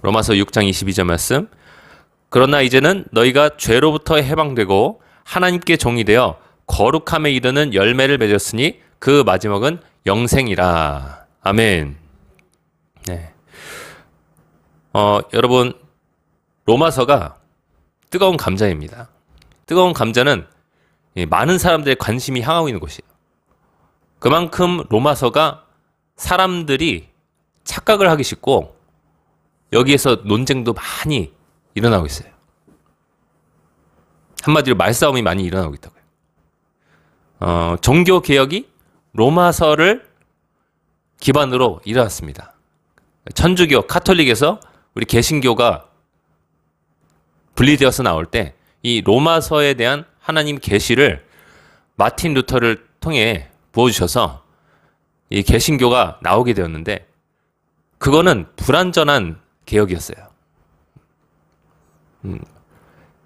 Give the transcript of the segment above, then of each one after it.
로마서 6장 22절 말씀. 그러나 이제는 너희가 죄로부터 해방되고 하나님께 종이 되어 거룩함에 이르는 열매를 맺었으니 그 마지막은 영생이라. 아멘. 네. 여러분, 로마서가 뜨거운 감자입니다. 뜨거운 감자는 많은 사람들의 관심이 향하고 있는 곳이에요. 그만큼 로마서가 사람들이 착각을 하기 쉽고 여기에서 논쟁도 많이 일어나고 있어요. 한마디로 말싸움이 많이 일어나고 있다고요. 종교개혁이 로마서를 기반으로 일어났습니다. 천주교, 카톨릭에서 우리 개신교가 분리되어서 나올 때 이 로마서에 대한 하나님 계시를 마틴 루터를 통해 부어주셔서 이 개신교가 나오게 되었는데 그거는 불완전한 개혁이었어요.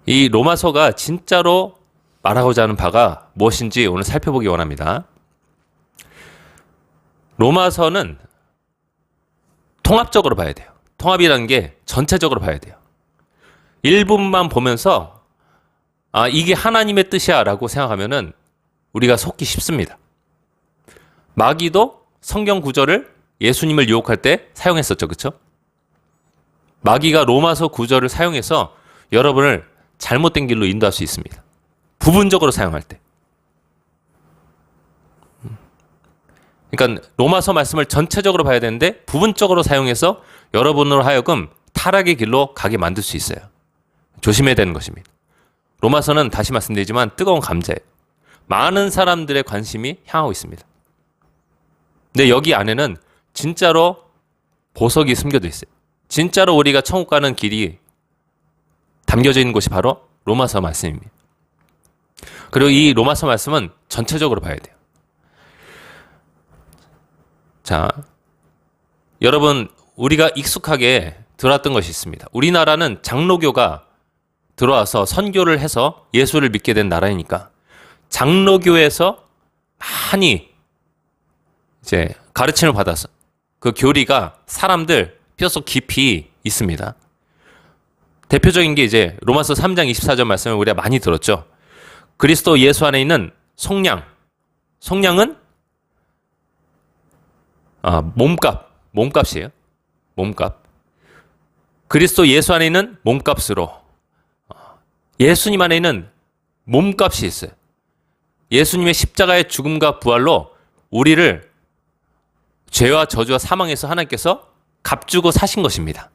이 로마서가 진짜로 말하고자 하는 바가 무엇인지 오늘 살펴보기 원합니다. 로마서는 통합적으로 봐야 돼요. 통합이라는 게 전체적으로 봐야 돼요. 일부만 보면서 이게 하나님의 뜻이야 라고 생각하면은 우리가 속기 쉽습니다. 마귀도 성경 구절을 예수님을 유혹할 때 사용했었죠. 그렇죠? 마귀가 로마서 구절을 사용해서 여러분을 잘못된 길로 인도할 수 있습니다. 부분적으로 사용할 때. 그러니까 로마서 말씀을 전체적으로 봐야 되는데 부분적으로 사용해서 여러분으로 하여금 타락의 길로 가게 만들 수 있어요. 조심해야 되는 것입니다. 로마서는 다시 말씀드리지만 뜨거운 감자예요. 많은 사람들의 관심이 향하고 있습니다. 근데 여기 안에는 진짜로 보석이 숨겨져 있어요. 진짜로 우리가 천국 가는 길이 담겨져 있는 곳이 바로 로마서 말씀입니다. 그리고 이 로마서 말씀은 전체적으로 봐야 돼요. 자, 여러분, 우리가 익숙하게 들어왔던 것이 있습니다. 우리나라는 장로교가 들어와서 선교를 해서 예수를 믿게 된 나라이니까 장로교에서 많이 이제 가르침을 받아서 그 교리가 사람들 뼛속 깊이 있습니다. 대표적인 게 이제 로마서 3장 24절 말씀을 우리가 많이 들었죠. 그리스도 예수 안에 있는 속량. 속량은 몸값이에요. 몸값. 그리스도 예수 안에 있는 몸값으로 예수님 안에 있는 몸값이 있어요. 예수님의 십자가의 죽음과 부활로 우리를 죄와 저주와 사망에서 하나님께서 값주고 사신 것입니다.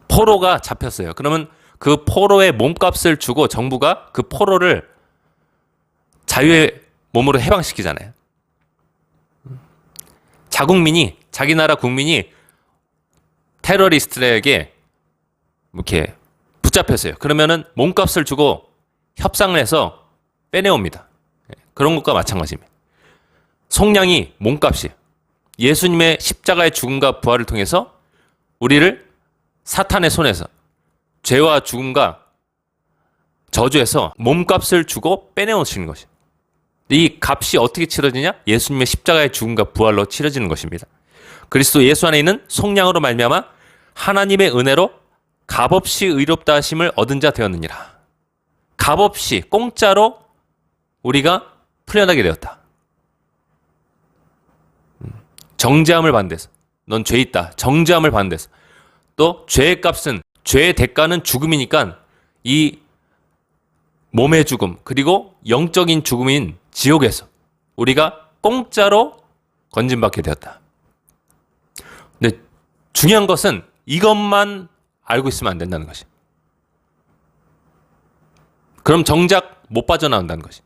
포로가 잡혔어요. 그러면 그 포로의 몸값을 주고 정부가 그 포로를 자유의 몸으로 해방시키잖아요. 자기 나라 국민이 테러리스트에게 이렇게 붙잡혔어요. 그러면은 몸값을 주고 협상을 해서 빼내옵니다. 그런 것과 마찬가지입니다. 속량이 몸값이에요. 예수님의 십자가의 죽음과 부활을 통해서 우리를 사탄의 손에서 죄와 죽음과 저주에서 몸값을 주고 빼내오시는 것이에요. 이 값이 어떻게 치러지냐? 예수님의 십자가의 죽음과 부활로 치러지는 것입니다. 그리스도 예수 안에 있는 속량으로 말미암아 하나님의 은혜로 값없이 의롭다 하심을 얻은 자 되었느니라. 값없이 공짜로 우리가 풀려나게 되었다. 정죄함을 받는 데서 넌 죄 있다. 정죄함을 받는 데서 또 죄의 값은 죄의 대가는 죽음이니까 이 몸의 죽음 그리고 영적인 죽음인 지옥에서 우리가 공짜로 건진받게 되었다. 근데 중요한 것은 이것만 알고 있으면 안 된다는 것이. 그럼 정작 못 빠져나온다는 것이.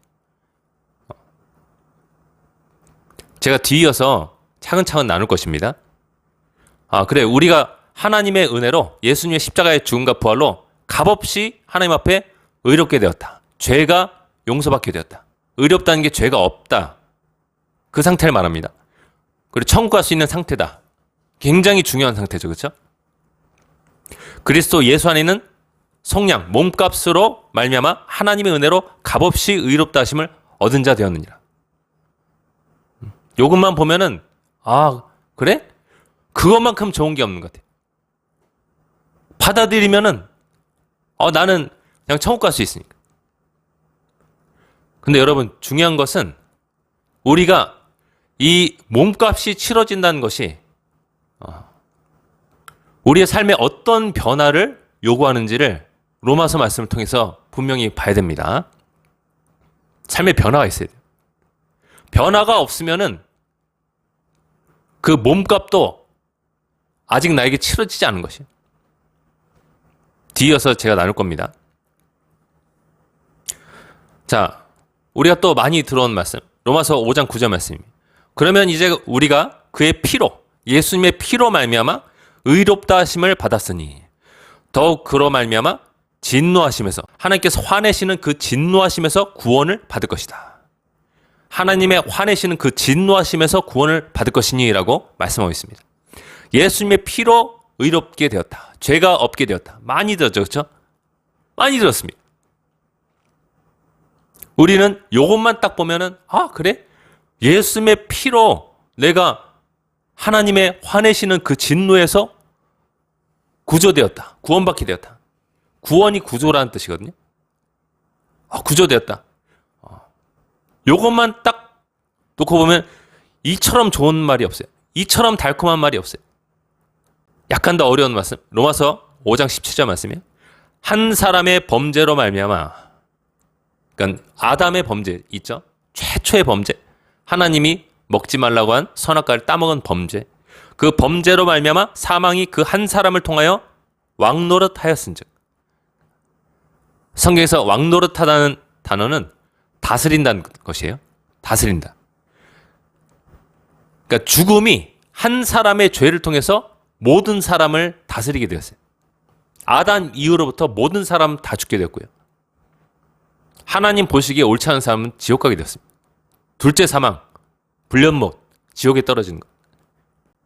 제가 뒤이어서 차근차근 나눌 것입니다. 그래, 우리가 하나님의 은혜로 예수님의 십자가의 죽음과 부활로 값없이 하나님 앞에 의롭게 되었다. 죄가 용서받게 되었다. 의롭다는 게 죄가 없다. 그 상태를 말합니다. 그리고 천국 갈 수 있는 상태다. 굉장히 중요한 상태죠. 그렇죠? 그리스도 예수 안에 있는 속량, 몸값으로 말미암아 하나님의 은혜로 값없이 의롭다 하심을 얻은 자 되었느니라. 요것만 보면은 그래? 그것만큼 좋은 게 없는 것 같아요. 받아들이면은 나는 그냥 천국 갈 수 있으니까. 근데 여러분, 중요한 것은 우리가 이 몸값이 치러진다는 것이 우리의 삶에 어떤 변화를 요구하는지를 로마서 말씀을 통해서 분명히 봐야 됩니다. 삶에 변화가 있어야 돼요. 변화가 없으면은 그 몸값도 아직 나에게 치러지지 않은 것이에요. 뒤이어서 제가 나눌 겁니다. 자, 우리가 또 많이 들어온 말씀, 로마서 5장 9절 말씀입니다. 그러면 이제 우리가 그의 피로, 예수님의 피로 말미암아 의롭다 하심을 받았으니 더욱 그로 말미암아 진노하심에서, 하나님께서 화내시는 그 진노하심에서 구원을 받을 것이다. 하나님의 화내시는 그 진노하심에서 구원을 받을 것이니 라고 말씀하고 있습니다. 예수님의 피로 의롭게 되었다. 죄가 없게 되었다. 많이 들었죠, 그렇죠? 많이 들었습니다. 우리는 요것만 딱 보면은 그래? 예수님의 피로 내가 하나님의 화내시는 그 진노에서 구조되었다. 구원받게 되었다. 구원이 구조라는 뜻이거든요. 구조되었다. 요것만 딱 놓고 보면 이처럼 좋은 말이 없어요. 이처럼 달콤한 말이 없어요. 약간 더 어려운 말씀. 로마서 5장 17절 말씀이에요. 한 사람의 범죄로 말미암아, 그러니까 아담의 범죄 있죠? 최초의 범죄. 하나님이 먹지 말라고 한 선악과를 따먹은 범죄. 그 범죄로 말미암아 사망이 그 한 사람을 통하여 왕노릇하였은즉. 성경에서 왕노릇하다는 단어는 다스린다는 것이에요. 다스린다. 그러니까 죽음이 한 사람의 죄를 통해서 모든 사람을 다스리게 되었어요. 아담 이후로부터 모든 사람 다 죽게 되었고요. 하나님 보시기에 옳지 않은 사람은 지옥 가게 되었습니다. 둘째 사망, 불련못, 지옥에 떨어지는 것.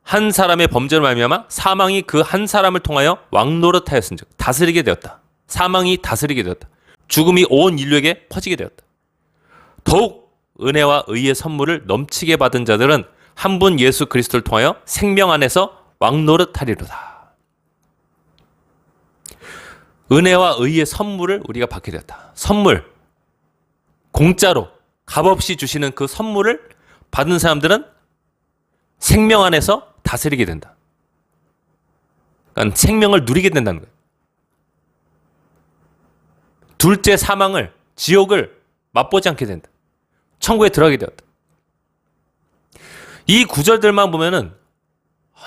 한 사람의 범죄로 말미암아 사망이 그 한 사람을 통하여 왕노릇하였은즉, 다스리게 되었다. 사망이 다스리게 되었다. 죽음이 온 인류에게 퍼지게 되었다. 더욱 은혜와 의의 선물을 넘치게 받은 자들은 한 분 예수 그리스도를 통하여 생명 안에서 왕노릇하리로다. 은혜와 의의 선물을 우리가 받게 되었다. 선물, 공짜로 값없이 주시는 그 선물을 받은 사람들은 생명 안에서 다스리게 된다. 그러니까 생명을 누리게 된다는 거예요. 둘째 사망을, 지옥을 맛보지 않게 된다. 천국에 들어가게 되었다. 이 구절들만 보면은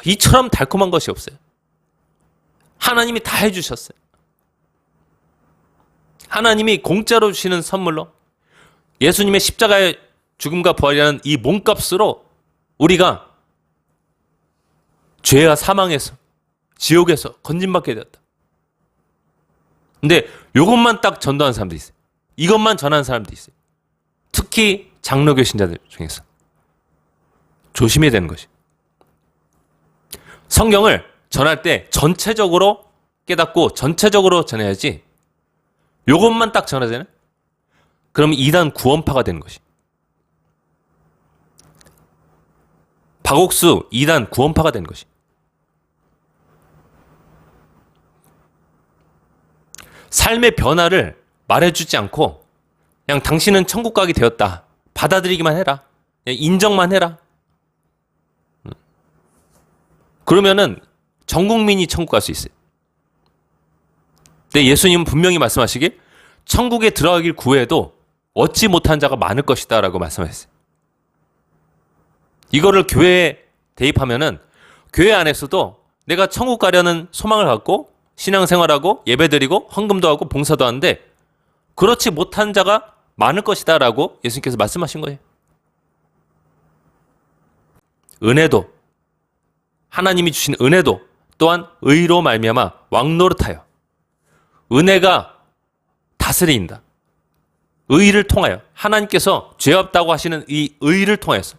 이처럼 달콤한 것이 없어요. 하나님이 다 해주셨어요. 하나님이 공짜로 주시는 선물로 예수님의 십자가의 죽음과 부활이라는 이 몸값으로 우리가 죄와 사망에서, 지옥에서 건진받게 되었다. 근데 이것만 딱 전도하는 사람도 있어요. 이것만 전하는 사람도 있어요. 특히 장로교 신자들 중에서. 조심해야 되는 것이. 성경을 전할 때 전체적으로 깨닫고 전체적으로 전해야지, 이것만 딱 전하잖아요. 그럼 이단 구원파가 되는 것이. 박옥수 이단 구원파가 되는 것이. 삶의 변화를 말해주지 않고 그냥 당신은 천국 가게 되었다. 받아들이기만 해라. 인정만 해라. 그러면은 전 국민이 천국 갈 수 있어요. 근데 예수님은 분명히 말씀하시길 천국에 들어가길 구해도 얻지 못한 자가 많을 것이다 라고 말씀하셨어요. 이거를 교회에 대입하면은 교회 안에서도 내가 천국 가려는 소망을 갖고 신앙생활하고 예배드리고 헌금도 하고 봉사도 하는데 그렇지 못한 자가 많을 것이다 라고 예수님께서 말씀하신 거예요. 은혜도, 하나님이 주신 은혜도 또한 의로 말미암아 왕노릇하여, 은혜가 다스린다. 의를 통하여, 하나님께서 죄 없다고 하시는 이 의를 통해서,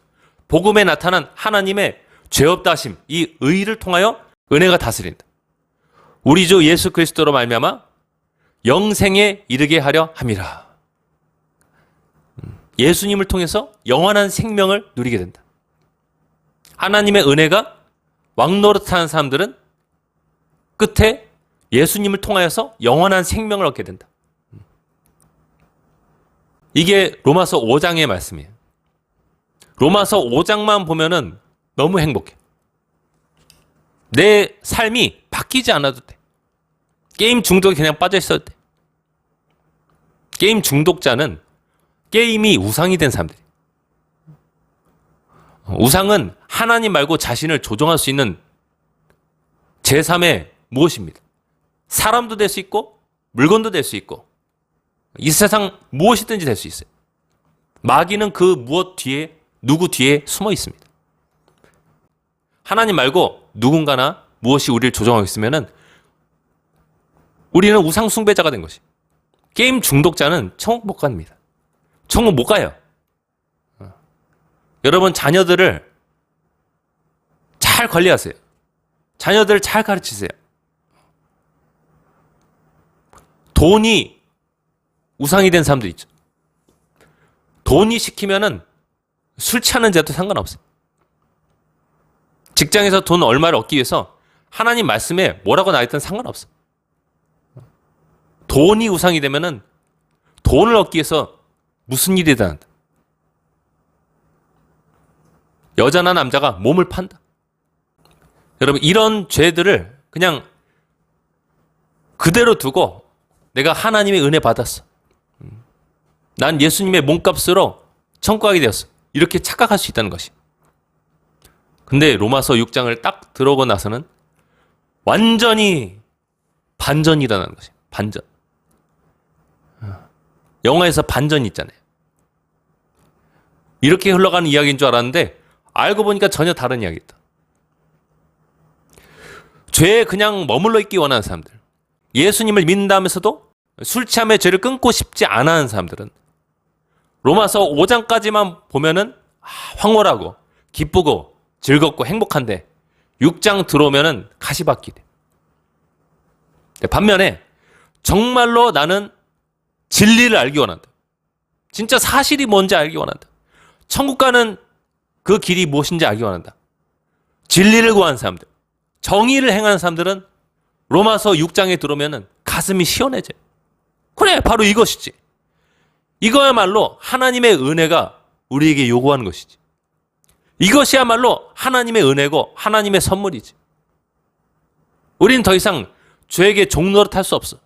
복음에 나타난 하나님의 죄 없다 하심, 이 의를 통하여 은혜가 다스린다. 우리 주 예수 그리스도로 말미암아 영생에 이르게 하려 함이라. 예수님을 통해서 영원한 생명을 누리게 된다. 하나님의 은혜가 왕노릇하는 사람들은 끝에 예수님을 통하여서 영원한 생명을 얻게 된다. 이게 로마서 5장의 말씀이에요. 로마서 5장만 보면은 너무 행복해. 내 삶이 바뀌지 않아도 돼. 게임 중독에 그냥 빠져 있어도 돼. 게임 중독자는 게임이 우상이 된 사람들이. 우상은 하나님 말고 자신을 조종할 수 있는 제3의 무엇입니다. 사람도 될 수 있고 물건도 될 수 있고 이 세상 무엇이든지 될 수 있어요. 마귀는 그 무엇 뒤에 누구 뒤에 숨어 있습니다. 하나님 말고 누군가나 무엇이 우리를 조종하고 있으면은 우리는 우상 숭배자가 된 것이. 게임 중독자는 천국 못 갑니다. 천국 못 가요. 여러분 자녀들을 잘 관리하세요. 자녀들을 잘 가르치세요. 돈이 우상이 된 사람도 있죠. 돈이 시키면은 술 취하는 죄도 상관없어요. 직장에서 돈 얼마를 얻기 위해서 하나님 말씀에 뭐라고 나와있든 상관없어. 돈이 우상이 되면은 돈을 얻기 위해서 무슨 일이든 한다. 여자나 남자가 몸을 판다. 여러분 이런 죄들을 그냥 그대로 두고 내가 하나님의 은혜 받았어. 난 예수님의 몸값으로 천국 가게 되었어. 이렇게 착각할 수 있다는 것이. 근데 로마서 6장을 딱 들어오고 나서는 완전히 반전이 일어나는 것이. 반전. 영화에서 반전이 있잖아요. 이렇게 흘러가는 이야기인 줄 알았는데 알고 보니까 전혀 다른 이야기다. 죄에 그냥 머물러 있기 원하는 사람들, 예수님을 믿는다면서도 술 취함의 죄를 끊고 싶지 않아 하는 사람들은 로마서 5장까지만 보면은 황홀하고 기쁘고 즐겁고 행복한데 6장 들어오면은 가시밭길이 돼. 반면에 정말로 나는 진리를 알기 원한다. 진짜 사실이 뭔지 알기 원한다. 천국 가는 그 길이 무엇인지 알기 원한다. 진리를 구하는 사람들, 정의를 행하는 사람들은 로마서 6장에 들어오면은 가슴이 시원해져요. 그래, 바로 이것이지. 이거야말로 하나님의 은혜가 우리에게 요구하는 것이지. 이것이야말로 하나님의 은혜고 하나님의 선물이지. 우리는 더 이상 죄에게 종노릇할 수 없어.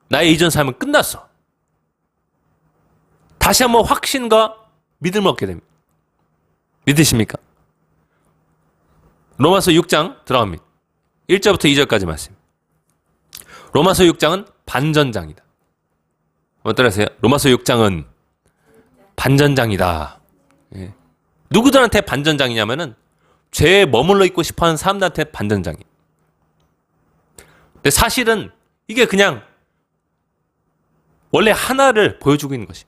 나의 이전 삶은 끝났어. 다시 한번 확신과 믿음을 얻게 됩니다. 믿으십니까? 로마서 6장 들어갑니다. 1절부터 2절까지 말씀. 로마서 6장은 반전장이다. 어떠세요? 로마서 6장은 반전장이다. 예. 누구들한테 반전장이냐면은 죄에 머물러 있고 싶어하는 사람들한테 반전장이에요. 근데 사실은 이게 그냥 원래 하나를 보여주고 있는 것이.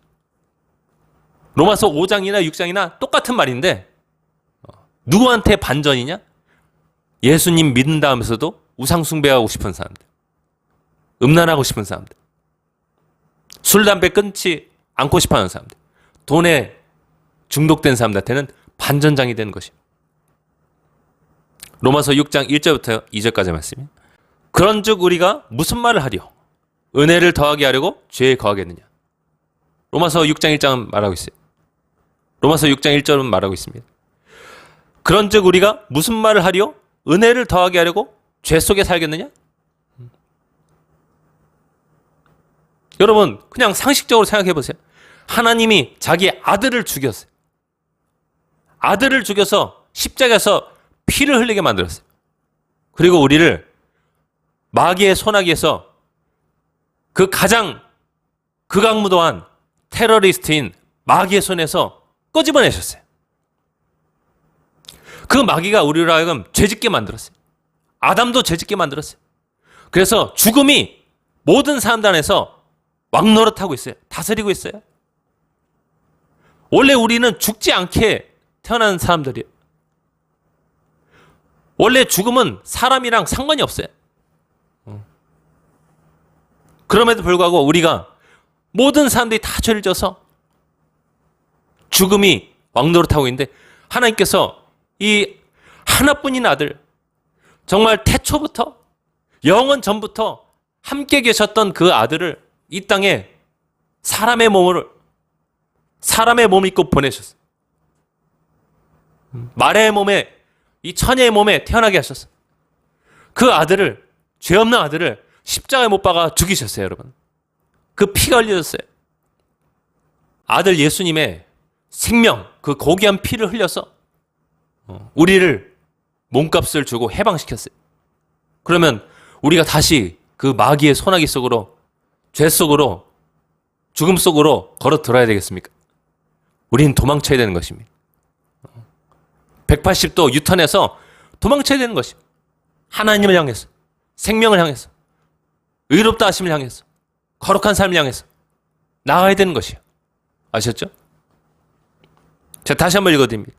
로마서 5장이나 6장이나 똑같은 말인데 누구한테 반전이냐? 예수님 믿는다 하면서도 우상숭배하고 싶은 사람들, 음란하고 싶은 사람들, 술, 담배 끊지 않고 싶어하는 사람들, 돈에 중독된 사람들한테는 반전장이 되는 것입니다. 로마서 6장 1절부터 2절까지 말씀이에요. 그런즉 우리가 무슨 말을 하리요? 은혜를 더하게 하려고 죄에 거하겠느냐? 로마서 6장 1장은 말하고 있어요. 로마서 6장 1절은 말하고 있습니다. 그런즉 우리가 무슨 말을 하리요? 은혜를 더하게 하려고 죄 속에 살겠느냐? 여러분 그냥 상식적으로 생각해 보세요. 하나님이 자기 아들을 죽였어요. 아들을 죽여서 십자가에서 피를 흘리게 만들었어요. 그리고 우리를 마귀의 손아귀에서 그 가장 극악무도한 테러리스트인 마귀의 손에서 꺼집어내셨어요. 그 마귀가 우리로 하여금 죄짓게 만들었어요. 아담도 죄짓게 만들었어요. 그래서 죽음이 모든 사람들 안에서 왕노릇하고 있어요. 다스리고 있어요. 원래 우리는 죽지 않게 태어난 사람들이에요. 원래 죽음은 사람이랑 상관이 없어요. 그럼에도 불구하고 우리가 모든 사람들이 다 죄를 져서 죽음이 왕노릇하고 있는데 하나님께서 이 하나뿐인 아들, 정말 태초부터 영원 전부터 함께 계셨던 그 아들을 이 땅에 사람의 몸을 입고 보내셨어요. 마리아의 몸에, 이 처녀의 몸에 태어나게 하셨어요. 그 아들을, 죄 없는 아들을 십자가에 못 박아 죽이셨어요, 여러분. 그 피가 흘려졌어요. 아들 예수님의 생명, 그 고귀한 피를 흘려서 우리를 몸값을 주고 해방시켰어요. 그러면 우리가 다시 그 마귀의 소나기 속으로, 죄 속으로, 죽음 속으로 걸어 들어야 되겠습니까? 우리는 도망쳐야 되는 것입니다. 180도 유턴해서 도망쳐야 되는 것입니다. 하나님을 향해서, 생명을 향해서, 의롭다 하심을 향해서, 거룩한 삶을 향해서 나아야 되는 것이에요. 아셨죠? 자, 다시 한번 읽어드립니다.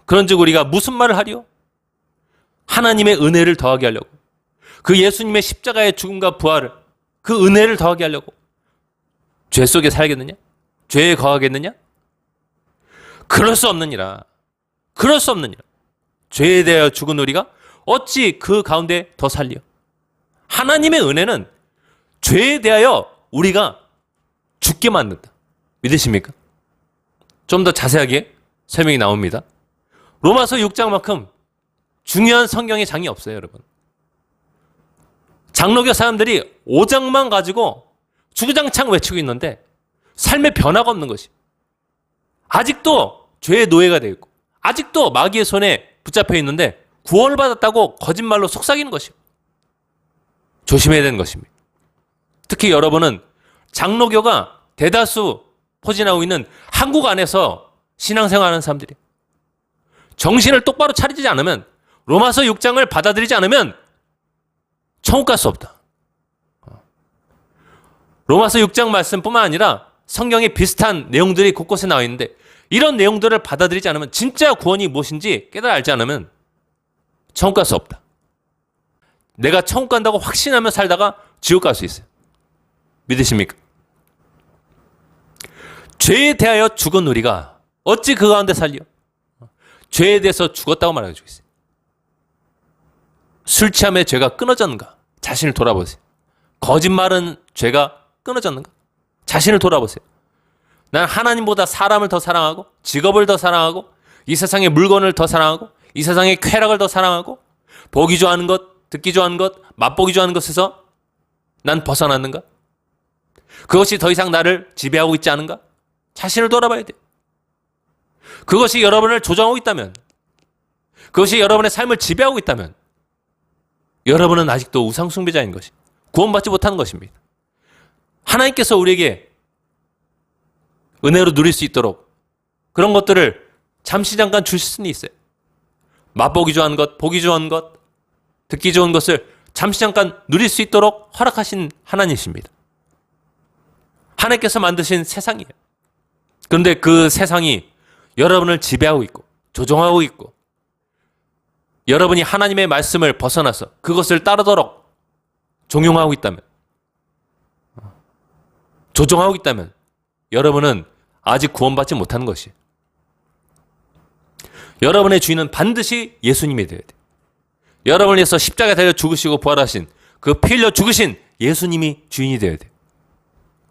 그런즉 우리가 무슨 말을 하리요? 하나님의 은혜를 더하게 하려고, 그 예수님의 십자가의 죽음과 부활을, 그 은혜를 더하게 하려고 죄 속에 살겠느냐? 죄에 거하겠느냐? 그럴 수 없느니라. 그럴 수 없느니라. 죄에 대하여 죽은 우리가 어찌 그 가운데 더 살리요? 하나님의 은혜는 죄에 대하여 우리가 죽게 만든다. 믿으십니까? 좀 더 자세하게 설명이 나옵니다. 로마서 6장만큼 중요한 성경의 장이 없어요, 여러분. 장로교 사람들이 5장만 가지고 주구장창 외치고 있는데 삶의 변화가 없는 것이. 아직도 죄의 노예가 되어 있고, 아직도 마귀의 손에 붙잡혀 있는데 구원을 받았다고 거짓말로 속삭이는 것이요. 조심해야 되는 것입니다. 특히 여러분은 장로교가 대다수 포진하고 있는 한국 안에서 신앙생활하는 사람들이에요. 정신을 똑바로 차리지 않으면, 로마서 6장을 받아들이지 않으면 천국 갈 수 없다. 로마서 6장 말씀뿐만 아니라 성경에 비슷한 내용들이 곳곳에 나와 있는데, 이런 내용들을 받아들이지 않으면, 진짜 구원이 무엇인지 깨달아 알지 않으면 천국 갈 수 없다. 내가 천국 간다고 확신하며 살다가 지옥 갈 수 있어요. 믿으십니까? 죄에 대하여 죽은 우리가 어찌 그 가운데 살려? 죄에 대해서 죽었다고 말해주고 있어요. 술 취함에 죄가 끊어졌는가? 자신을 돌아보세요. 거짓말은 죄가 끊어졌는가? 자신을 돌아보세요. 난 하나님보다 사람을 더 사랑하고, 직업을 더 사랑하고, 이 세상의 물건을 더 사랑하고, 이 세상의 쾌락을 더 사랑하고, 보기 좋아하는 것, 듣기 좋아하는 것, 맛보기 좋아하는 것에서 난 벗어났는가? 그것이 더 이상 나를 지배하고 있지 않은가? 자신을 돌아봐야 돼요. 그것이 여러분을 조정하고 있다면, 그것이 여러분의 삶을 지배하고 있다면, 여러분은 아직도 우상숭배자인 것이, 구원받지 못하는 것입니다. 하나님께서 우리에게 은혜로 누릴 수 있도록 그런 것들을 잠시 잠깐 주실 수는 있어요. 맛보기 좋아하는 것, 보기 좋은 것, 듣기 좋은 것을 잠시 잠깐 누릴 수 있도록 허락하신 하나님이십니다. 하나님께서 만드신 세상이에요. 그런데 그 세상이 여러분을 지배하고 있고 조종하고 있고, 여러분이 하나님의 말씀을 벗어나서 그것을 따르도록 종용하고 있다면, 조종하고 있다면 여러분은 아직 구원받지 못하는 것이에요. 여러분의 주인은 반드시 예수님이 되어야 돼요. 여러분을 위해서 십자가에 달려 죽으시고 부활하신, 그 피 흘려 죽으신 예수님이 주인이 되어야 돼요.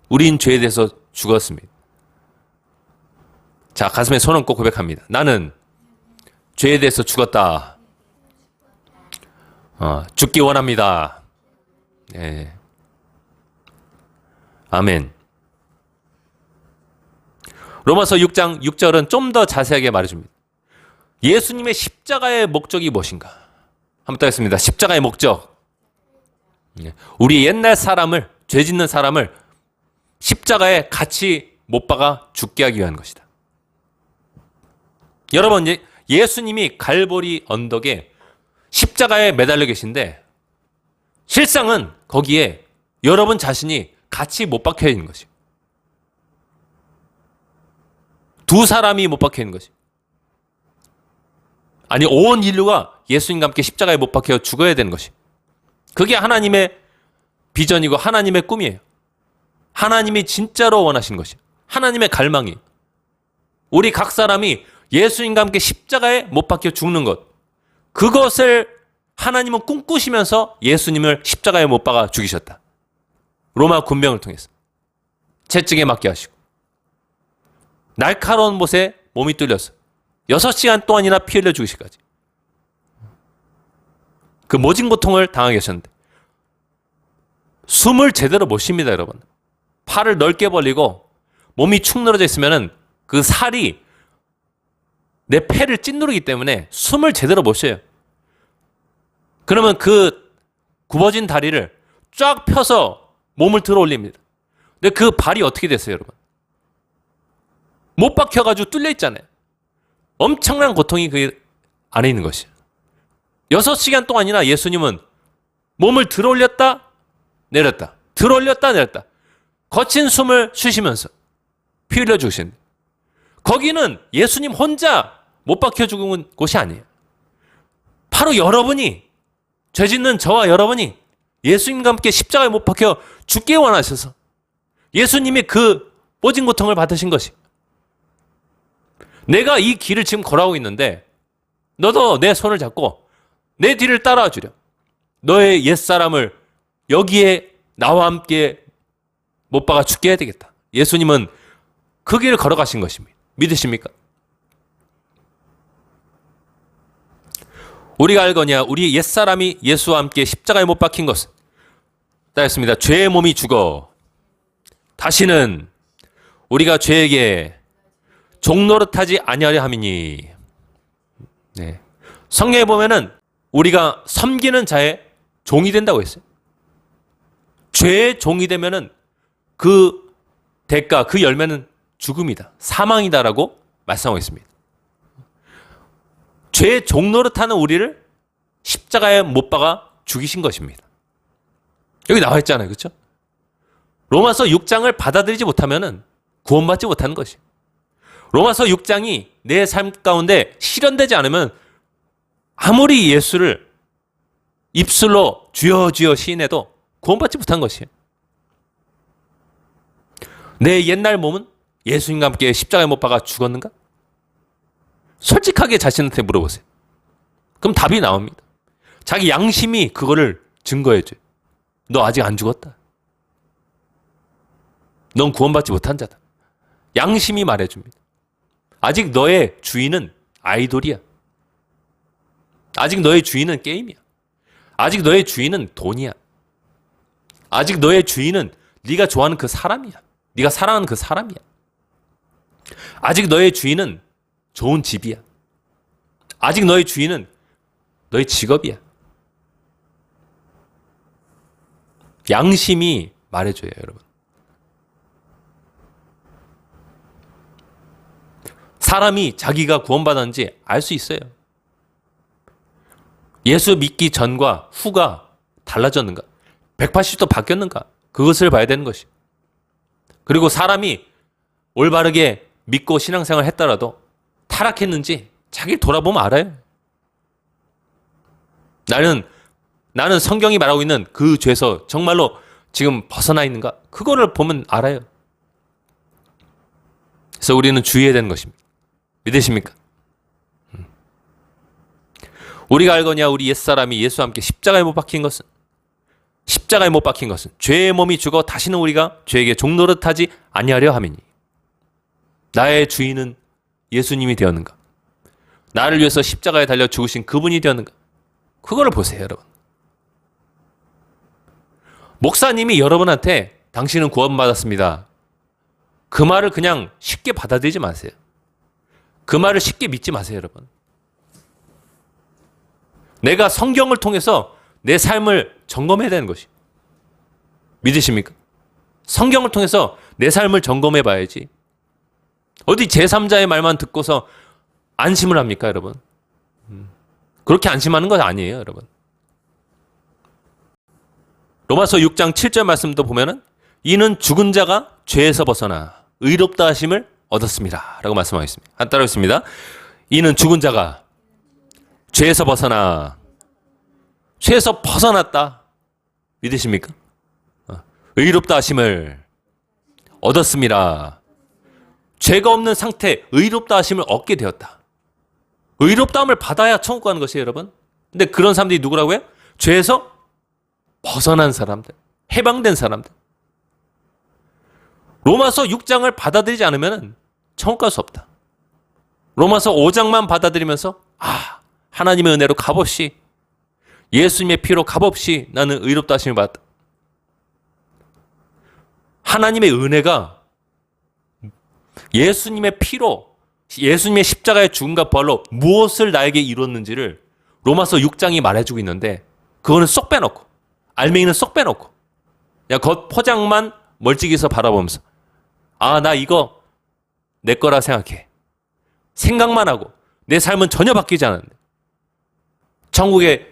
우린 죄에 대해서 죽었습니다. 자, 가슴에 손 얹고 고백합니다. 나는 죄에 대해서 죽었다. 죽기 원합니다. 네. 아멘. 로마서 6장 6절은 좀 더 자세하게 말해줍니다. 예수님의 십자가의 목적이 무엇인가? 한번 따겠습니다. 십자가의 목적. 우리 옛날 사람을, 죄 짓는 사람을 십자가에 같이 못 박아 죽게 하기 위한 것이다. 여러분, 예수님이 갈보리 언덕에 십자가에 매달려 계신데, 실상은 거기에 여러분 자신이 같이 못 박혀 있는 것이에요. 두 사람이 못 박혀 있는 것이에요. 아니, 온 인류가 예수님과 함께 십자가에 못 박혀 죽어야 되는 것이에요. 그게 하나님의 비전이고 하나님의 꿈이에요. 하나님이 진짜로 원하신 것이에요. 하나님의 갈망이. 우리 각 사람이 예수님과 함께 십자가에 못 박혀 죽는 것, 그것을 하나님은 꿈꾸시면서 예수님을 십자가에 못 박아 죽이셨다. 로마 군병을 통해서 채찍에 맞게 하시고 날카로운 못에 몸이 뚫렸어. 6시간 동안이나 피 흘려 죽으시까지. 그 모진 고통을 당하게 하셨는데 숨을 제대로 못 쉽니다, 여러분. 팔을 넓게 벌리고 몸이 축 늘어져 있으면은 그 살이 내 폐를 찐누르기 때문에 숨을 제대로 못 쉬어요. 그러면 그 굽어진 다리를 쫙 펴서 몸을 들어 올립니다. 근데 그 발이 어떻게 됐어요, 여러분? 못 박혀가지고 뚫려 있잖아요. 엄청난 고통이 그 안에 있는 것이에요. 6시간 동안이나 예수님은 몸을 들어 올렸다 내렸다 들어 올렸다 내렸다 거친 숨을 쉬시면서 피 흘려 죽으신. 거기는 예수님 혼자 못 박혀 죽은 곳이 아니에요. 바로 여러분이, 죄 짓는 저와 여러분이 예수님과 함께 십자가에 못 박혀 죽게 원하셔서 예수님이 그 모진 고통을 받으신 것이. 내가 이 길을 지금 걸어가고 있는데 너도 내 손을 잡고 내 뒤를 따라와 주려. 너의 옛사람을 여기에 나와 함께 못 박아 죽게 해야 되겠다. 예수님은 그 길을 걸어가신 것입니다. 믿으십니까? 우리가 알거냐 우리 옛사람이 예수와 함께 십자가에 못 박힌 것은 따였습니다. 죄의 몸이 죽어 다시는 우리가 죄에게 종노릇하지 아니하려 함이니. 네. 성경에 보면은 우리가 섬기는 자의 종이 된다고 했어요. 죄의 종이 되면은 그 대가, 그 열매는 죽음이다, 사망이다라고 말씀하고 있습니다. 죄의 종노릇하는 우리를 십자가에 못 박아 죽이신 것입니다. 여기 나와 있잖아요, 그렇죠? 로마서 6장을 받아들이지 못하면은 구원받지 못하는 것이. 로마서 6장이 내 삶 가운데 실현되지 않으면 아무리 예수를 입술로 주여 주여 시인해도 구원받지 못한 것이에요. 내 옛날 몸은 예수님과 함께 십자가에 못 박아 죽었는가? 솔직하게 자신한테 물어보세요. 그럼 답이 나옵니다. 자기 양심이 그거를 증거해줘요. 너 아직 안 죽었다. 넌 구원받지 못한 자다. 양심이 말해줍니다. 아직 너의 주인은 아이돌이야. 아직 너의 주인은 게임이야. 아직 너의 주인은 돈이야. 아직 너의 주인은 네가 좋아하는 그 사람이야. 네가 사랑하는 그 사람이야. 아직 너의 주인은 좋은 집이야. 아직 너의 주인은 너의 직업이야. 양심이 말해줘요, 여러분. 사람이 자기가 구원받았는지 알 수 있어요. 예수 믿기 전과 후가 달라졌는가? 180도 바뀌었는가? 그것을 봐야 되는 것이. 그리고 사람이 올바르게 믿고 신앙생활을 했더라도 타락했는지 자기를 돌아보면 알아요. 나는 성경이 말하고 있는 그 죄에서 정말로 지금 벗어나 있는가? 그거를 보면 알아요. 그래서 우리는 주의해야 되는 것입니다. 믿으십니까? 우리가 알거냐 우리 옛사람이 예수와 함께 십자가에 못 박힌 것은 죄의 몸이 죽어 다시는 우리가 죄에게 종노릇하지 아니하려 함이니. 나의 주인은 예수님이 되었는가? 나를 위해서 십자가에 달려 죽으신 그분이 되었는가? 그거를 보세요, 여러분. 목사님이 여러분한테 당신은 구원받았습니다, 그 말을 그냥 쉽게 받아들이지 마세요. 그 말을 쉽게 믿지 마세요, 여러분. 내가 성경을 통해서 내 삶을 점검해야 되는 것이. 믿으십니까? 성경을 통해서 내 삶을 점검해 봐야지. 어디 제3자의 말만 듣고서 안심을 합니까, 여러분? 그렇게 안심하는 건 아니에요, 여러분. 로마서 6장 7절 말씀도 보면은 이는 죽은 자가 죄에서 벗어나 의롭다 하심을 얻었습니다 라고 말씀하겠습니다. 한 따라 했습니다. 이는 죽은 자가 죄에서 벗어나, 죄에서 벗어났다. 믿으십니까? 의롭다 하심을 얻었습니다. 죄가 없는 상태, 의롭다 하심을 얻게 되었다. 의롭다함을 받아야 천국 가는 것이에요, 여러분. 근데 그런 사람들이 누구라고요? 죄에서 벗어난 사람들, 해방된 사람들. 로마서 6장을 받아들이지 않으면 천국 갈 수 없다. 로마서 5장만 받아들이면서 하나님의 은혜로 값없이 예수님의 피로 값없이 나는 의롭다 하심을 받았다. 하나님의 은혜가 예수님의 피로 예수님의 십자가의 죽음과 부활로 무엇을 나에게 이뤘는지를 로마서 6장이 말해주고 있는데 그거는 쏙 빼놓고 알맹이는 쏙 빼놓고 그냥 겉 포장만 멀찍이서 바라보면서 나 이거 내 거라 생각해. 생각만 하고 내 삶은 전혀 바뀌지 않았는데 천국에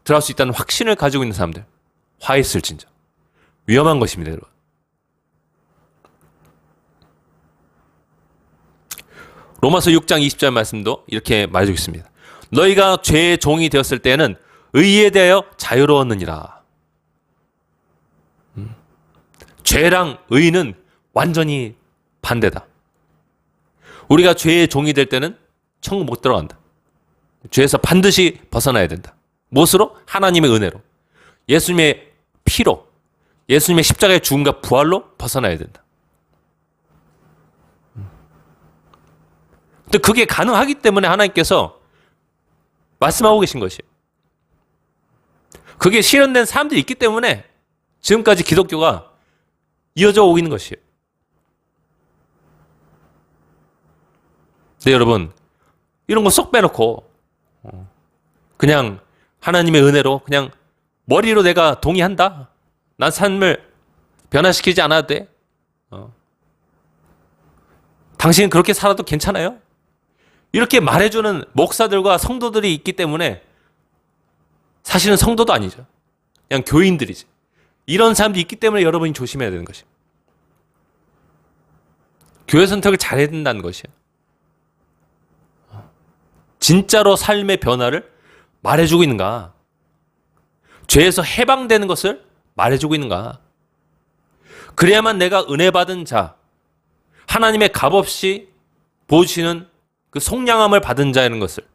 들어갈 수 있다는 확신을 가지고 있는 사람들 화 있을진저. 위험한 것입니다, 여러분. 로마서 6장 20절 말씀도 이렇게 말해주고 있습니다. 너희가 죄의 종이 되었을 때는 의에 대하여 자유로웠느니라. 죄랑 의는 완전히 반대다. 우리가 죄의 종이 될 때는 천국 못 들어간다. 죄에서 반드시 벗어나야 된다. 무엇으로? 하나님의 은혜로. 예수님의 피로. 예수님의 십자가의 죽음과 부활로 벗어나야 된다. 근데 그게 가능하기 때문에 하나님께서 말씀하고 계신 것이에요. 그게 실현된 사람들이 있기 때문에 지금까지 기독교가 이어져 오고 있는 것이에요. 네, 여러분. 이런 거 쏙 빼놓고 그냥 하나님의 은혜로 그냥 머리로 내가 동의한다. 난 삶을 변화시키지 않아도 돼. 당신은 그렇게 살아도 괜찮아요? 이렇게 말해주는 목사들과 성도들이 있기 때문에 사실은 성도도 아니죠. 그냥 교인들이지. 이런 사람들이 있기 때문에 여러분이 조심해야 되는 것이에요. 교회 선택을 잘해야 된다는 것이에요. 진짜로 삶의 변화를 말해주고 있는가? 죄에서 해방되는 것을 말해주고 있는가? 그래야만 내가 은혜 받은 자, 하나님의 값없이 보시는 그 속량함을 받은 자라는 것을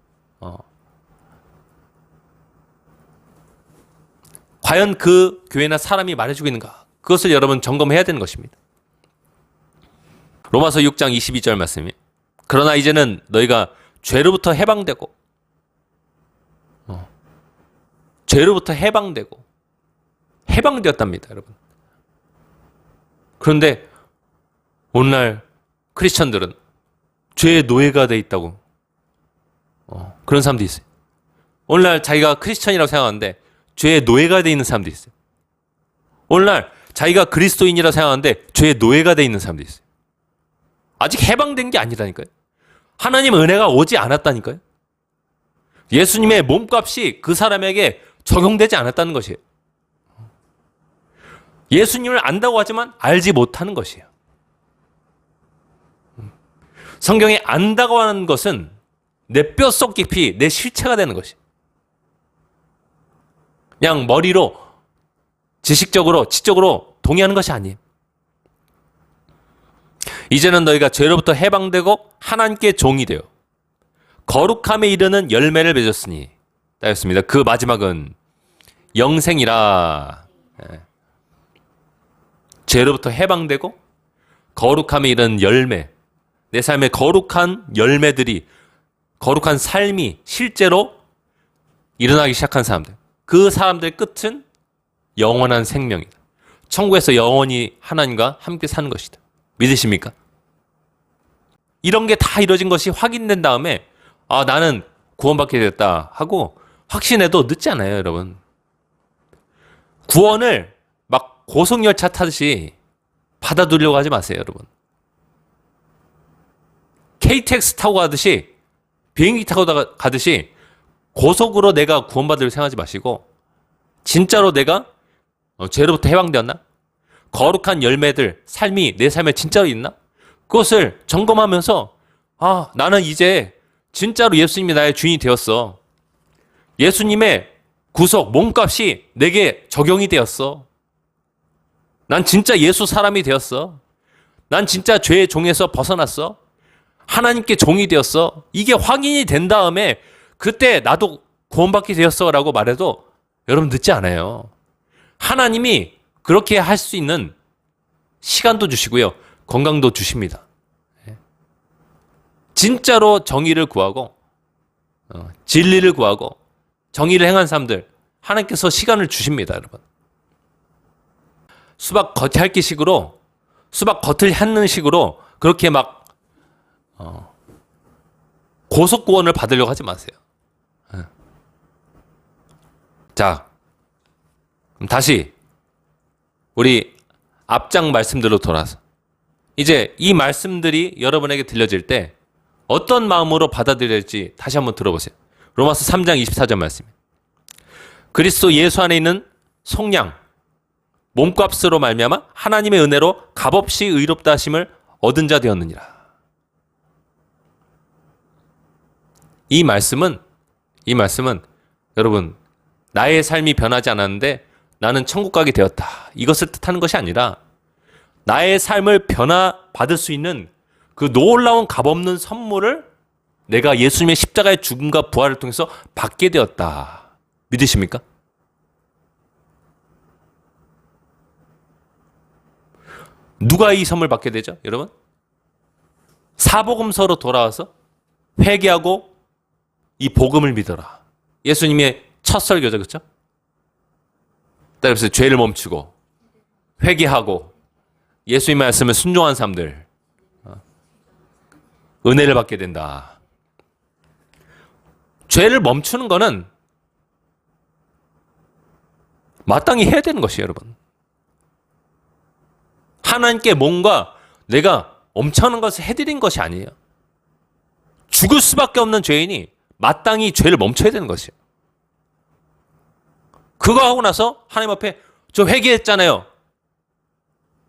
과연 그 교회나 사람이 말해주고 있는가? 그것을 여러분 점검해야 되는 것입니다. 로마서 6장 22절 말씀이 그러나 이제는 너희가 죄로부터 해방되고 죄로부터 해방되었답니다, 여러분. 그런데 오늘날 크리스천들은 죄의 노예가 돼 있다고 그런 사람도 있어요. 오늘날 자기가 크리스천이라고 생각하는데 죄의 노예가 돼 있는 사람도 있어요. 오늘날 자기가 그리스도인이라고 생각하는데 죄의 노예가 돼 있는 사람도 있어요. 아직 해방된 게 아니라니까요. 하나님 은혜가 오지 않았다니까요. 예수님의 몸값이 그 사람에게 적용되지 않았다는 것이에요. 예수님을 안다고 하지만 알지 못하는 것이에요. 성경에 안다고 하는 것은 내 뼛속 깊이 내 실체가 되는 것이에요. 그냥 머리로 지식적으로 지적으로 동의하는 것이 아니에요. 이제는 너희가 죄로부터 해방되고 하나님께 종이 되어 거룩함에 이르는 열매를 맺었으니 따였습니다. 그 마지막은 영생이라. 죄로부터 해방되고 거룩함에 이르는 열매, 내 삶의 거룩한 열매들이, 거룩한 삶이 실제로 일어나기 시작한 사람들, 그 사람들의 끝은 영원한 생명이다. 천국에서 영원히 하나님과 함께 사는 것이다. 믿으십니까? 이런 게 다 이루어진 것이 확인된 다음에 나는 구원받게 됐다 하고 확신해도 늦지 않아요, 여러분. 구원을 막 고속열차 타듯이 받아들이려고 하지 마세요, 여러분. KTX 타고 가듯이, 비행기 타고 가듯이 고속으로 내가 구원받을 생각하지 마시고 진짜로 내가 죄로부터 해방되었나? 거룩한 열매들, 삶이 내 삶에 진짜로 있나? 그것을 점검하면서 나는 이제 진짜로 예수님이 나의 주인이 되었어. 예수님의 구속, 몸값이 내게 적용이 되었어. 난 진짜 예수 사람이 되었어. 난 진짜 죄의 종에서 벗어났어. 하나님께 종이 되었어. 이게 확인이 된 다음에 그때 나도 구원받게 되었어라고 말해도 여러분 늦지 않아요. 하나님이 그렇게 할 수 있는 시간도 주시고요. 건강도 주십니다. 진짜로 정의를 구하고 진리를 구하고 정의를 행한 사람들 하나님께서 시간을 주십니다. 여러분. 수박 겉핥기식으로 수박 겉을 핥는 식으로 그렇게 막 고속구원을 받으려고 하지 마세요. 자, 그럼 다시 우리 앞장 말씀들로 돌아서 이제 이 말씀들이 여러분에게 들려질 때 어떤 마음으로 받아들일지 다시 한번 들어보세요. 로마서 3장 24절 말씀. 그리스도 예수 안에 있는 속량 몸값으로 말미암아 하나님의 은혜로 값없이 의롭다 하심을 얻은 자 되었느니라. 이 말씀은 여러분 나의 삶이 변하지 않았는데 나는 천국 가게 되었다. 이것을 뜻하는 것이 아니라 나의 삶을 변화받을 수 있는 그 놀라운 값없는 선물을 내가 예수님의 십자가의 죽음과 부활을 통해서 받게 되었다. 믿으십니까? 누가 이 선물 받게 되죠? 여러분? 사복음서로 돌아와서 회개하고 이 복음을 믿어라. 예수님의 첫 설교죠. 그렇죠? 그래서 죄를 멈추고 회개하고 예수님의 말씀을 순종한 사람들 은혜를 받게 된다. 죄를 멈추는 거는 마땅히 해야 되는 것이에요. 여러분. 하나님께 뭔가 내가 엄청난 것을 해드린 것이 아니에요. 죽을 수밖에 없는 죄인이 마땅히 죄를 멈춰야 되는 것이에요. 그거 하고 나서 하나님 앞에 저 회개했잖아요.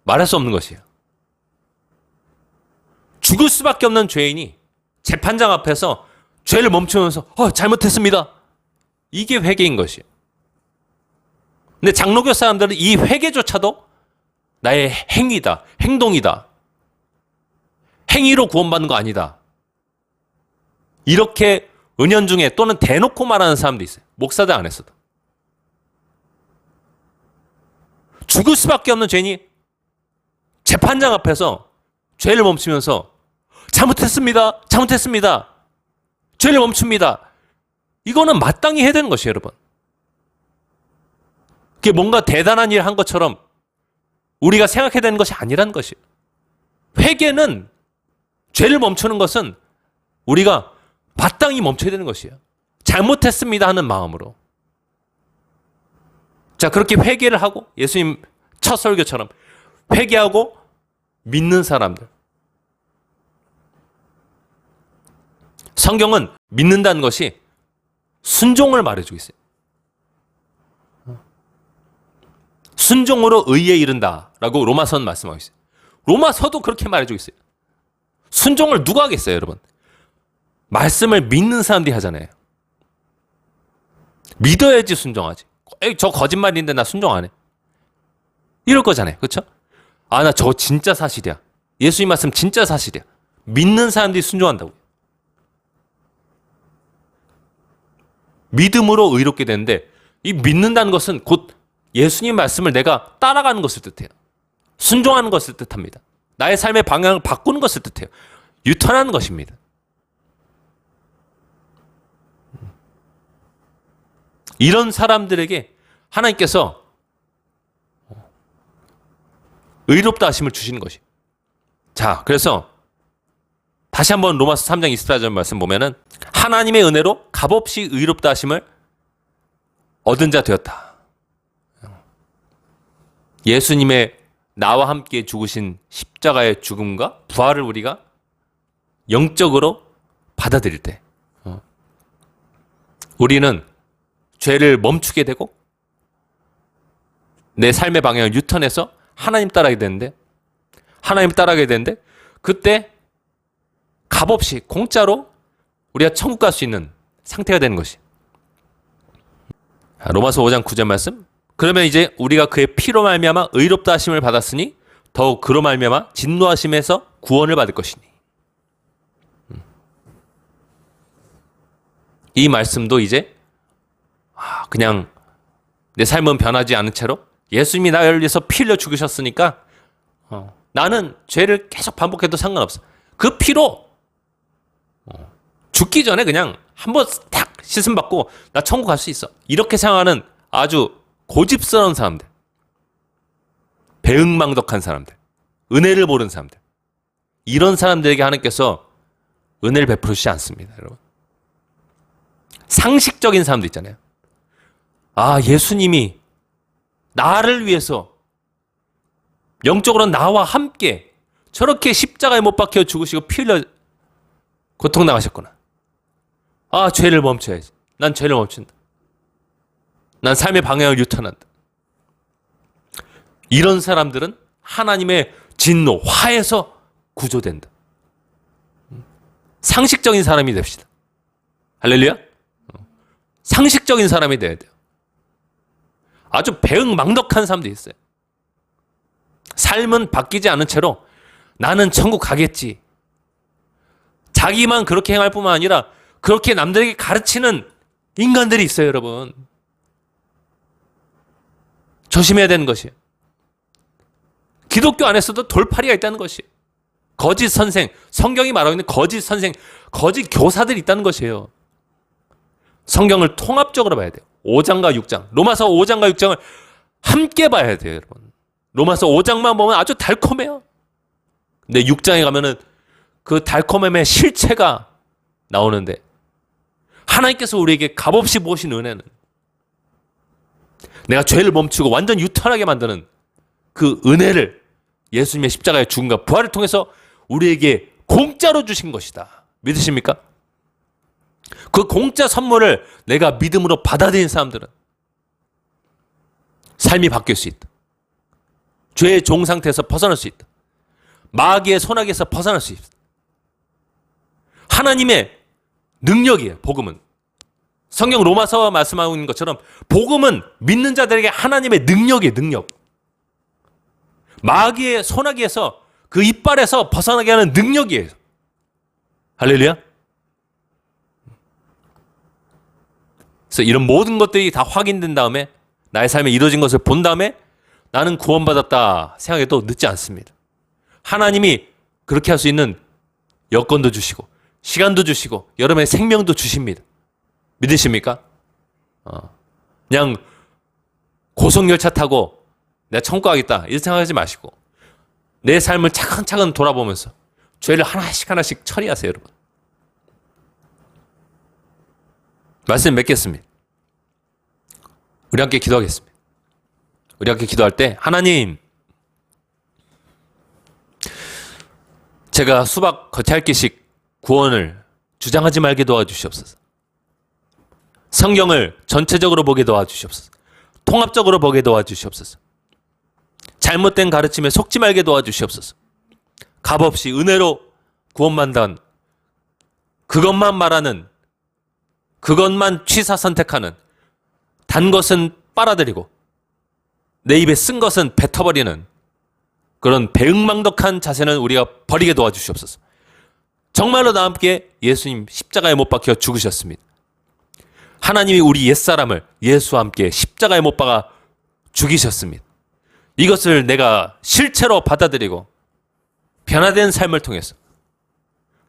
말할 수 없는 것이에요. 죽을 수밖에 없는 죄인이 재판장 앞에서 죄를 멈추면서 잘못했습니다. 이게 회개인 것이에요. 근데 장로교 사람들은 이 회개조차도 나의 행위다, 행동이다. 행위로 구원받는 거 아니다. 이렇게 은연중에 또는 대놓고 말하는 사람도 있어요. 목사들 안에서도. 죽을 수밖에 없는 죄인이 재판장 앞에서 죄를 멈추면서 잘못했습니다. 잘못했습니다. 죄를 멈춥니다. 이거는 마땅히 해야 되는 것이에요, 여러분. 그게 뭔가 대단한 일을 한 것처럼 우리가 생각해야 되는 것이 아니라는 것이에요. 회개는 죄를 멈추는 것은 우리가 마땅히 멈춰야 되는 것이에요. 잘못했습니다 하는 마음으로. 자, 그렇게 회개를 하고 예수님 첫 설교처럼 회개하고 믿는 사람들. 성경은 믿는다는 것이 순종을 말해주고 있어요. 순종으로 의에 이른다라고 로마서는 말씀하고 있어요. 로마서도 그렇게 말해주고 있어요. 순종을 누가 하겠어요, 여러분? 말씀을 믿는 사람들이 하잖아요. 믿어야지 순종하지. 에이, 저 거짓말인데 나 순종 안 해. 이럴 거잖아요. 그렇죠? 아, 나 저거 진짜 사실이야. 예수님 말씀 진짜 사실이야. 믿는 사람들이 순종한다고. 믿음으로 의롭게 되는데 이 믿는다는 것은 곧 예수님 말씀을 내가 따라가는 것을 뜻해요. 순종하는 것을 뜻합니다. 나의 삶의 방향을 바꾸는 것을 뜻해요. 유턴하는 것입니다. 이런 사람들에게 하나님께서 의롭다 하심을 주시는 것이. 자, 그래서 다시 한번 로마서 3장 24절 말씀 보면은 하나님의 은혜로 값없이 의롭다 하심을 얻은 자 되었다. 예수님의 나와 함께 죽으신 십자가의 죽음과 부활을 우리가 영적으로 받아들일 때 우리는 죄를 멈추게 되고 내 삶의 방향을 유턴해서 하나님 따라가게 되는데 그때 값없이 공짜로 우리가 천국 갈 수 있는 상태가 되는 것이. 로마서 5장 9절 말씀. 그러면 이제 우리가 그의 피로 말미암아 의롭다 하심을 받았으니 더욱 그로 말미암아 진노하심에서 구원을 받을 것이니. 이 말씀도 이제 그냥 내 삶은 변하지 않은 채로 예수님이 나를 위해서 피 흘려 죽으셨으니까 나는 죄를 계속 반복해도 상관없어. 그 피로 죽기 전에 그냥 한번 탁 씻음 받고 나 천국 갈 수 있어. 이렇게 생각하는 아주 고집스러운 사람들, 배은망덕한 사람들, 은혜를 모르는 사람들, 이런 사람들에게 하나님께서 은혜를 베푸시지 않습니다, 여러분. 상식적인 사람도 있잖아요. 예수님이 나를 위해서 영적으로 나와 함께 저렇게 십자가에 못 박혀 죽으시고 피 흘려 고통당하셨구나. 죄를 멈춰야지. 난 죄를 멈춘다. 난 삶의 방향을 유턴한다. 이런 사람들은 하나님의 진노, 화에서 구조된다. 상식적인 사람이 됩시다. 할렐루야? 상식적인 사람이 돼야 돼요. 아주 배응망덕한 사람도 있어요. 삶은 바뀌지 않은 채로 나는 천국 가겠지. 자기만 그렇게 행할 뿐만 아니라 그렇게 남들에게 가르치는 인간들이 있어요, 여러분. 조심해야 되는 것이에요. 기독교 안에서도 돌팔이가 있다는 것이에요. 거짓 선생, 성경이 말하고 있는 거짓 선생, 거짓 교사들이 있다는 것이에요. 성경을 통합적으로 봐야 돼요. 5장과 6장, 로마서 5장과 6장을 함께 봐야 돼요, 여러분. 로마서 5장만 보면 아주 달콤해요. 근데 6장에 가면은 그 달콤함의 실체가 나오는데, 하나님께서 우리에게 값없이 부으신 은혜는 내가 죄를 멈추고 완전 유턴하게 만드는 그 은혜를 예수님의 십자가의 죽음과 부활을 통해서 우리에게 공짜로 주신 것이다. 믿으십니까? 그 공짜 선물을 내가 믿음으로 받아들인 사람들은 삶이 바뀔 수 있다. 죄의 종 상태에서 벗어날 수 있다. 마귀의 손아귀에서 벗어날 수 있다. 하나님의 능력이에요, 복음은. 성경 로마서와 말씀하고 있는 것처럼 복음은 믿는 자들에게 하나님의 능력이에요, 능력. 마귀의 손아귀에서 그 이빨에서 벗어나게 하는 능력이에요. 할렐루야? 그래서 이런 모든 것들이 다 확인된 다음에 나의 삶에 이루어진 것을 본 다음에 나는 구원받았다 생각해도 늦지 않습니다. 하나님이 그렇게 할 수 있는 여건도 주시고 시간도 주시고 여러분의 생명도 주십니다. 믿으십니까? 그냥 고속열차 타고 내가 천국 가겠다 이렇게 생각하지 마시고 내 삶을 차근차근 돌아보면서 죄를 하나씩 처리하세요, 여러분. 말씀 맺겠습니다. 우리 함께 기도하겠습니다. 우리 함께 기도할 때 하나님, 제가 수박 겉핥기식 구원을 주장하지 말게 도와주시옵소서. 성경을 전체적으로 보게 도와주시옵소서. 통합적으로 보게 도와주시옵소서. 잘못된 가르침에 속지 말게 도와주시옵소서. 값없이 은혜로 구원만단 그것만 말하는, 그것만 취사 선택하는, 단 것은 빨아들이고 내 입에 쓴 것은 뱉어버리는 그런 배응망덕한 자세는 우리가 버리게 도와주시옵소서. 정말로 나와 함께 예수님 십자가에 못 박혀 죽으셨습니다. 하나님이 우리 옛사람을 예수와 함께 십자가에 못 박아 죽이셨습니다. 이것을 내가 실체로 받아들이고 변화된 삶을 통해서,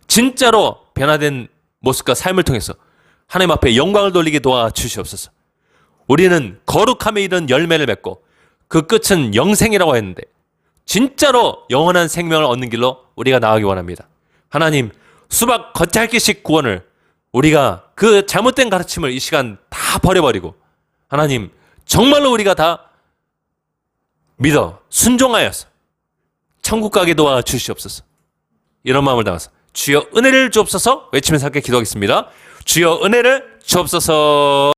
진짜로 변화된 모습과 삶을 통해서 하나님 앞에 영광을 돌리게 도와주시옵소서. 우리는 거룩함에 이른 열매를 맺고 그 끝은 영생이라고 했는데 진짜로 영원한 생명을 얻는 길로 우리가 나아가기 원합니다. 하나님, 수박 겉핥기식 구원을 우리가 그 잘못된 가르침을 이 시간 다 버려버리고 하나님 정말로 우리가 다 믿어 순종하여서 천국 가게 도와주시옵소서. 이런 마음을 담아서 주여 은혜를 주옵소서 외치면서 함께 기도하겠습니다. 주여 은혜를 주옵소서.